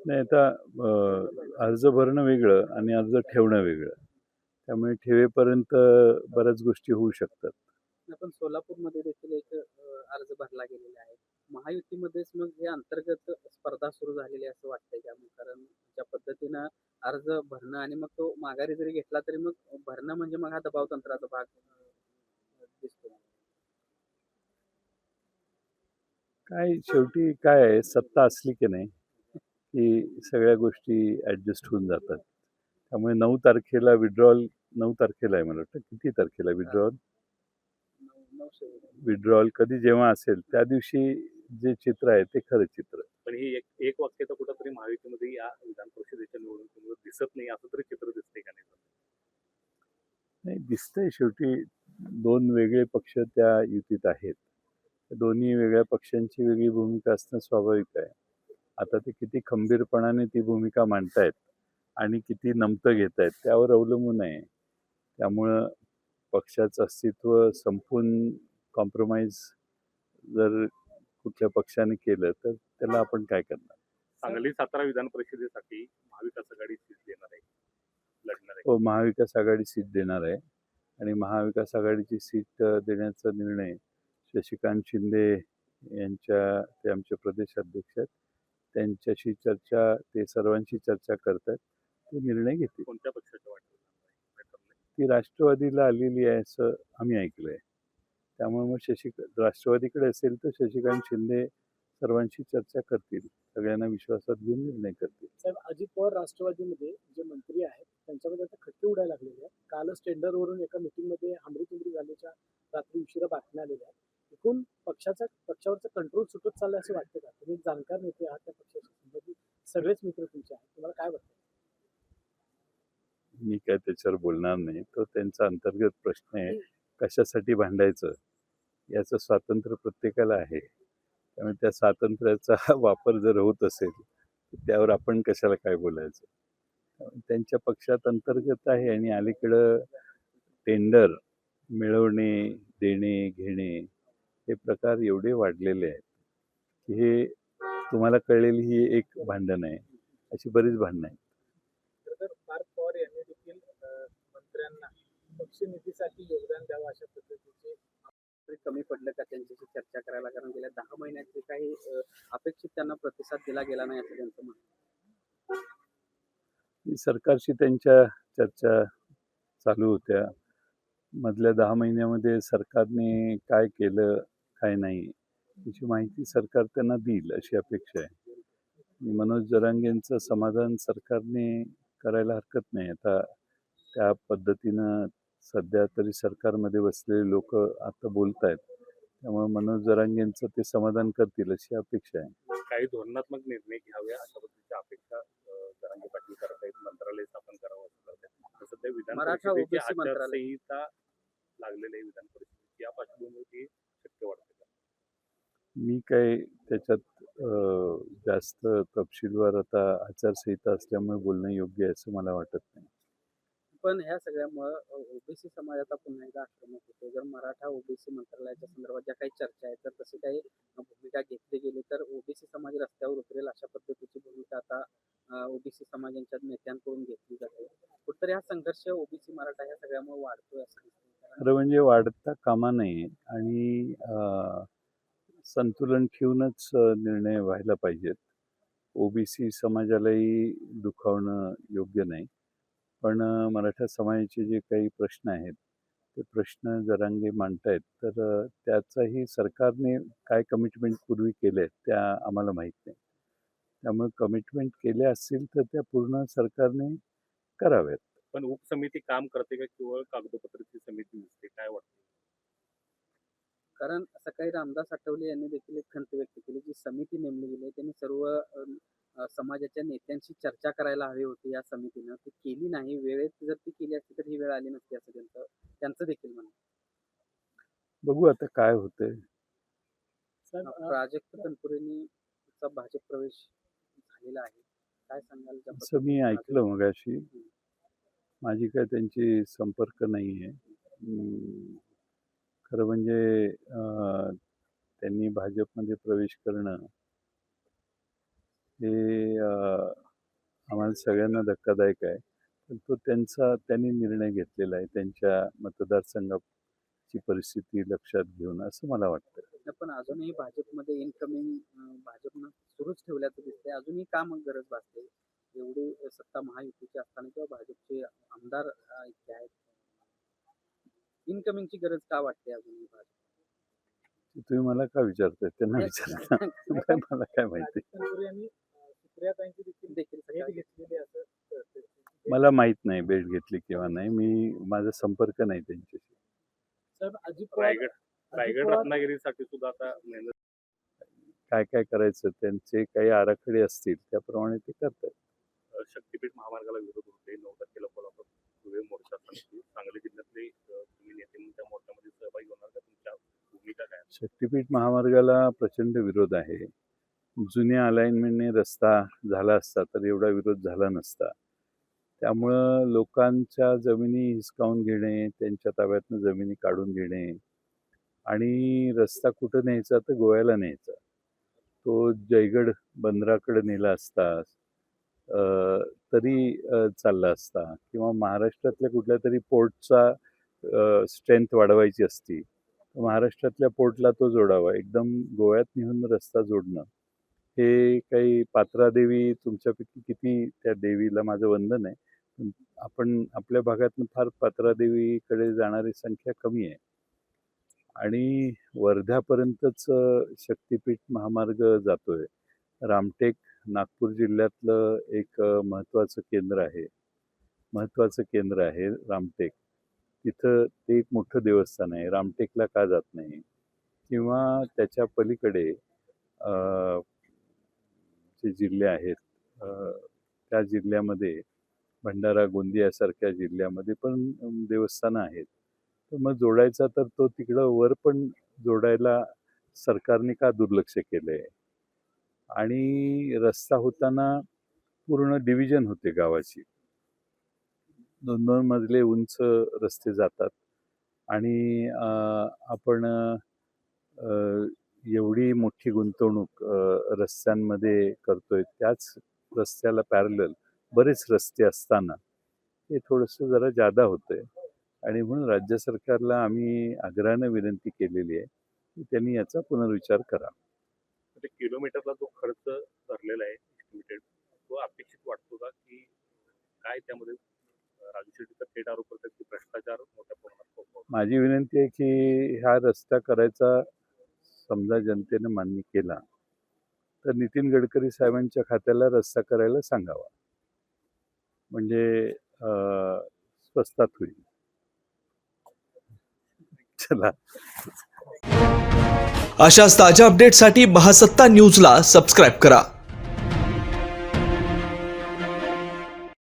नाही आता अर्ज भरणं वेगळं आणि अर्ज ठेवणं वेगळं. त्यामुळे ठेवेपर्यंत बऱ्याच गोष्टी होऊ शकतात. आपण सोलापूरमध्ये देखील एक अर्ज भरला गेलेला आहे. महायुतीमध्येच मग हे अंतर्गत स्पर्धा सुरू झालेली आहे असं वाटतंय का? मग कारण ज्या पद्धतीनं अर्ज भरणं आणि मग तो माघारी जरी घेतला तरी मग भरणं म्हणजे मग हा दबाव तंत्राचा भाग दिसतो. काय शेवटी काय आहे, सत्ता असली की नाही, की सगळ्या गोष्टी ॲडजस्ट होऊन जातात. त्यामुळे 9 तारखेला विड्रॉल 9 तारखेला आहे मला वाटतं. किती तारखेला विड्रॉल? 900 विड्रॉल कधी जेव्हा असेल त्या दिवशी जे चित्र आहे ते खरं चित्र. पण ही एक वाक्यता कुठंतरी महायुतीमध्ये या विधान परिषदेच्या निवडणुकीमध्ये दिसत नाही असं तरी चित्र दिसते का नाही? नाही दिसतंय शेवटी 2 वेगळे पक्ष त्या युतीत आहेत. दोन्ही वेगळ्या पक्षांची वेगळी भूमिका असणं स्वाभाविक आहे. आता ते किती खंबीरपणाने ती भूमिका मांडतायत आणि किती नमतं घेतायत त्यावर अवलंबून आहे. त्यामुळं पक्षाचं अस्तित्व संपून कॉम्प्रोमाइज जर कुठल्या पक्षाने केलं तर त्याला आपण काय करणार? सांगली सातारा विधान परिषदेसाठी महाविकास आघाडी सीट देणार आहे, लढणार आहे. हो, महाविकास आघाडी सीट देणार आहे आणि महाविकास आघाडीची सीट देण्याचा निर्णय शशिकांत शिंदे यांच्या ते आमचे प्रदेश अध्यक्ष आहेत. त्यांच्याशी चर्चा ते सर्वांशी चर्चा करतात. ते निर्णय घेतील. कोणत्या पक्षाच्या वाटेल ती राष्ट्रवादीला आलेली आहे असं आम्ही ऐकलंय. त्यामुळे मग राष्ट्रवादीकडे असेल तर शशिकांत शिंदे सर्वांशी चर्चा करतील. सगळ्यांना विश्वासात घेऊन निर्णय करतील. साहेब, अजित पवार राष्ट्रवादीमध्ये जे मंत्री आहेत त्यांच्यामध्ये आता खटके उडायला लागलेले आहेत. कालच टेंडरवरून एका मीटिंगमध्ये हमरी-तुमरी झाल्याच्या रात्री उशिरा बातम्या आलेल्या आहेत. एकूण पक्षावरचा कंट्रोल सुटत चाललाय असं वाटतं का? तुम्ही जाणकार नेते आहात त्या पक्षाशी संबंधित, सगळेच मित्र तुमचे आहेत, तुम्हाला काय वाटतं? मी काय त्याच्यावर बोलणार नाही. तो त्यांचा अंतर्गत प्रश्न आहे. कशासाठी भांडायचं याचं स्वातंत्र्य प्रत्येकाला आहे. त्यामुळे त्या स्वातंत्र्याचा वापर जर होत असेल तर त्यावर आपण कशाला काय बोलायचं. त्यांच्या पक्षात अंतर्गत आहे आणि अलीकडं टेंडर मिळवणे, देणे, घेणे हे प्रकार एवढे वाढलेले आहेत की हे तुम्हाला कळलेली ही एक भांडण आहे. अशी बरीच भांडणं आहेत. तर पार्थ पवार यांनी देखील मंत्र्यांना पक्षनिधीसाठी योगदान द्यावं अशा पद्धतीचे तरी कमी पडलं का त्यांच्याशी चर्चा करायला? कारण गेल्या 10 महिन्यात जे काही अपेक्षित त्यांना प्रतिसाद दिला गेला नाही असं त्यांचं म्हणणं आहे. सरकारशी त्यांच्या चर्चा चालू होत्या. मधल्या 10 महिन्यामध्ये सरकारने काय केलं, काय नाही याची माहिती सरकार त्यांना देईल अशी अपेक्षा आहे. मनोज जरांगेंचं समाधान सरकारने करायला हरकत नाही. आता त्या पद्धतीनं सध्या तरी सरकारमध्ये बसलेले लोक आता बोलतायत. त्यामुळे मनोज जरांगेंचं ते समाधान करतील अशी अपेक्षा आहे. काही धोरणात्मक निर्णय घ्यावे अशा पद्धतीच्या अपेक्षा जरांगे पाटील करत आहेत. मंत्रालय स्थापन करावं असं करतात. सध्या विधान मराठा परिषदेची ओबीसी मंत्रालय आचारसंहिता लागलेली आहे विधान परिषदेची. या पार्श्वभूमीवर शक्य वाटतं का? मी काय त्याच्यात जास्त तपशीलवार आता आचारसंहिता असल्यामुळे बोलणं योग्य आहे असं मला वाटत नाही. पण ह्या सगळ्यामुळं ओबीसी समाजाचा पुन्हा एकदा आक्रमक होतो. जर मराठा ओबीसी मंत्रालयाच्या संदर्भात ज्या काही चर्चा आहेत तर तशी काही भूमिका घेतली गेली तर ओबीसी समाज रस्त्यावर उतरेल अशा पद्धतीची भूमिका आता ओबीसी समाजांच्या नेत्यांकडून घेतली जाते. कुठेतरी हा संघर्ष ओबीसी मराठा ह्या सगळ्यामुळे वाढतोय असं दिसतंय. खरं म्हणजे वाढता कामा नये आणि संतुलन ठेवूनच निर्णय व्हायला पाहिजेत. ओबीसी समाजालाही दुखावणं योग्य नाही. पण मराठा समाजाचे जे काही प्रश्न आहेत ते प्रश्न जरांगे मांडतायत तर त्याचाही सरकारने काय कमिटमेंट पूर्वी केल्या आहेत त्या आम्हाला माहीत नाही. त्यामुळे कमिटमेंट केल्या असतील तर त्या पूर्ण सरकारने कराव्यात. पण उपसमिती काम करते का केवळ कागदोपत्रीची समिती दिसते? काय वाटतं? कारण सकाळी रामदास आठवले यांनी देखील एक खंत व्यक्त केली. जी समिती नेमली गेली त्यांनी सर्व समाजाच्या नेत्यांशी चर्चा करायला हवी होती या समितीनं. ती केली नाही. वेळेत जर ती केली असती तर ही वेळ आली नसती असं त्यांचं देखील म्हणणं. बघू आता काय होतंय. प्राजक्त तनपुरेंचा भाजप प्रवेश झालेला आहे. काय सांगाल? असं मी ऐकलं मगाशी. माझी काय त्यांची संपर्क नाही आहे. खरं म्हणजे त्यांनी भाजपमध्ये प्रवेश करणं हे आम्हाला सगळ्यांना धक्कादायक आहे. पण तो त्यांनी निर्णय घेतलेला आहे त्यांच्या मतदारसंघाची परिस्थिती लक्षात घेऊन, असं मला वाटतं. पण अजूनही भाजपमध्ये इनकमिंग भाजपनं सुरूच ठेवल्याचं दिसतंय. अजूनही का मग गरज भासते? एवढी सत्ता महायुतीची असताना किंवा भाजपचे आमदार इतके आहेत, इनकमिंगची गरज का वाटते अजूनही भाजप? तुम्ही मला का विचारताय? त्यांना विचारा. मला काय माहिती. तनपुरे यांनी सुप्रियाताईंची देखील देखील भेट घेतलेली आहे असं कळतंय. मला माहित नाही भेट घेतली किंवा नाही. माझा संपर्क नाही त्यांच्याशी. साहेब, अजित पवार रायगड रत्नागिरीसाठी सुद्धा आता मेहनत काय काय करायचं त्यांचे काही आराखडे असतील त्याप्रमाणे ते करतात. शक्तीपीठ महामार्गाला विरोध होते. 9% कोल्हापूर धुळे मोर्चा समिती सांगली जिल्ह्यातले तुम्ही नेते म्हणून त्या मोर्चामध्ये सहभागी होणार का? तुमच्या भूमिका काय? शक्तीपीठ महामार्गाला प्रचंड विरोध आहे. जुन्या अलाइनमेंटने रस्ता झाला असता तर एवढा विरोध झाला नसता. त्यामुळं लोकांच्या जमिनी हिसकावून घेणे, त्यांच्या ताब्यातनं जमिनी काढून घेणे आणि रस्ता कुठं न्यायचा तर गोव्याला न्यायचा. तो जयगड बंदराकडे नेला असता तरी चालला असता किंवा महाराष्ट्रातल्या कुठल्या तरी पोर्टचा स्ट्रेंथ वाढवायची असती महाराष्ट्रातल्या पोर्टला तो जोडावा. एकदम गोव्यात नेऊन रस्ता जोडणं हे काही पात्रादेवी तुमच्यापैकी किती त्या देवीला माझं वंदन आहे. पण आपण आपल्या भागातनं फार पात्रादेवीकडे जाणारी संख्या कमी आहे आणि वर्ध्यापर्यंतच शक्तीपीठ महामार्ग जातोय. रामटेक नागपूर जिल्ह्यातलं एक महत्त्वाचं केंद्र आहे रामटेक. तिथं ते एक मोठं देवस्थान आहे. रामटेकला का जात नाही? किंवा त्याच्या पलीकडे जे जिल्हे आहेत त्या जिल्ह्यामध्ये भंडारा गोंदियासारख्या जिल्ह्यामध्ये पण देवस्थानं आहेत. तर मग जोडायचा तर तो तिकडं वर पण जोडायला सरकारने का दुर्लक्ष केलं आहे? आणि रस्ता होताना पूर्ण डिव्हिजन होते गावाची. 2-2 मजले उंच रस्ते जातात आणि आपण एवढी मोठी गुंतवणूक रस्त्यांमध्ये करतोय. त्याच रस्त्याला पॅरलल बरेच रस्ते असताना हे थोडंसं जरा जादा होतंय आणि म्हणून राज्य सरकारला आम्ही आग्रहानं विनंती केलेली आहे की त्यांनी याचा पुनर्विचार करा. किलोमीटरला जो खर्च धरलेला आहे एस्टिमेटेड, तो अपेक्षित वाटतो का? की काय त्यामध्ये राजू शेट्टीचा थेट आरोप करतात की भ्रष्टाचार मोठ्या प्रमाणात होतो? माझी विनंती आहे की हा रस्ता करायचा समजा जनतेनं मान्य केला तर नितीन गडकरी साहेबांच्या खात्याला रस्ता करायला सांगावा. म्हणजे स्वस्तात होईल. चला. अशाच ताज्या अपडेटसाठी महासत्ता न्यूजला सबस्क्राईब करा.